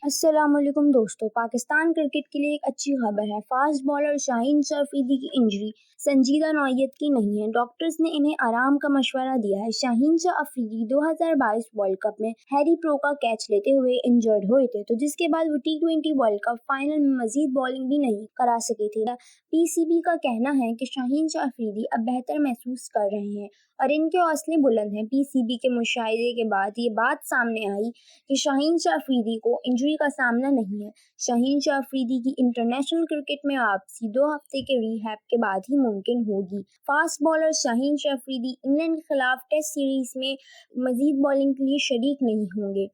السلام علیکم دوستو، پاکستان کرکٹ کے لیے ایک اچھی خبر ہے۔ فاسٹ بالر شاہین شاہ افریدی کی انجری سنجیدہ نوعیت کی نہیں ہے۔ ڈاکٹرز نے انہیں آرام کا مشورہ دیا ہے۔ شاہین شاہ افریدی 2022 ورلڈ کپ میں ہیری پرو کا کیچ لیتے ہوئے انجرڈ ہوئے تھے، تو جس کے بعد وہ T20 ورلڈ کپ فائنل میں مزید بالنگ بھی نہیں کرا سکے تھے۔ پی سی بی کا کہنا ہے کہ شاہین شاہ افریدی اب بہتر محسوس کر رہے ہیں اور ان کے حوصلے بلند ہیں۔ پی سی بی کے مشاہدے کے بعد یہ بات سامنے آئی کہ شاہین شاہ افریدی کو انجری کا سامنا نہیں ہے۔ شاہین شاہ افریدی کی انٹرنیشنل کرکٹ میں واپسی 2 ہفتے کے ری ہیب کے بعد ہی ممکن ہوگی۔ فاسٹ بالر شاہین شاہ افریدی انگلینڈ کے خلاف ٹیسٹ سیریز میں مزید بالنگ کے لیے شریک نہیں ہوں گے۔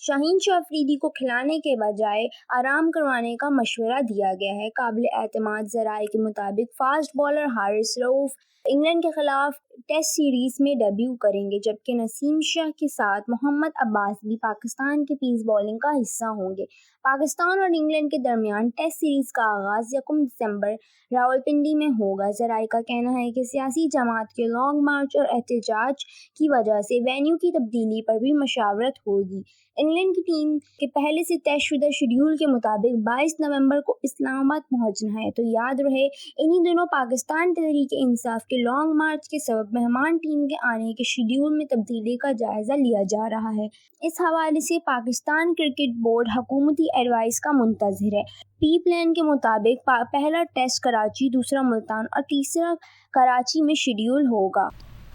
شاہین شاہ افریدی کو کھلانے کے بجائے آرام کروانے کا مشورہ دیا گیا ہے۔ قابل اعتماد ذرائع کے مطابق فاسٹ بالر حارث رؤف انگلینڈ کے خلاف ٹیسٹ سیریز میں ڈیبیو کریں گے، جبکہ نسیم شاہ کے ساتھ محمد عباس بھی پاکستان کی پیس بالنگ کا حصہ ہوں گے۔ پاکستان اور انگلینڈ کے درمیان ٹیسٹ سیریز کا آغاز 1 دسمبر راولپنڈی میں ہوگا۔ ذرائع کا کہنا ہے کہ سیاسی جماعت کے لانگ مارچ اور احتجاج کی وجہ سے وینیو کی تبدیلی پر بھی مشاورت ہوگی۔ انگلینڈ کی ٹیم کے پہلے سے طے شدہ شیڈول کے مطابق 22 نومبر کو اسلام آباد پہنچنا ہے، تو یاد رہے انہی دنوں پاکستان تحریک انصاف کے لانگ مارچ کے سبب مہمان ٹیم کے آنے کے شیڈول میں تبدیلی کا جائزہ لیا جا رہا ہے۔ اس حوالے سے پاکستان کرکٹ بورڈ حکومتی ایڈوائس کا منتظر ہے۔ پی پلان کے مطابق پہلا ٹیسٹ کراچی، دوسرا ملتان اور تیسرا کراچی میں شیڈول ہوگا۔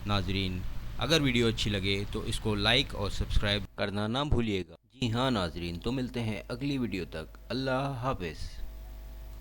ناظرین، اگر ویڈیو اچھی لگے تو اس کو لائک اور سبسکرائب کرنا نہ بھولیے گا۔ جی ہاں ناظرین، تو ملتے ہیں اگلی ویڈیو تک۔ اللہ حافظ۔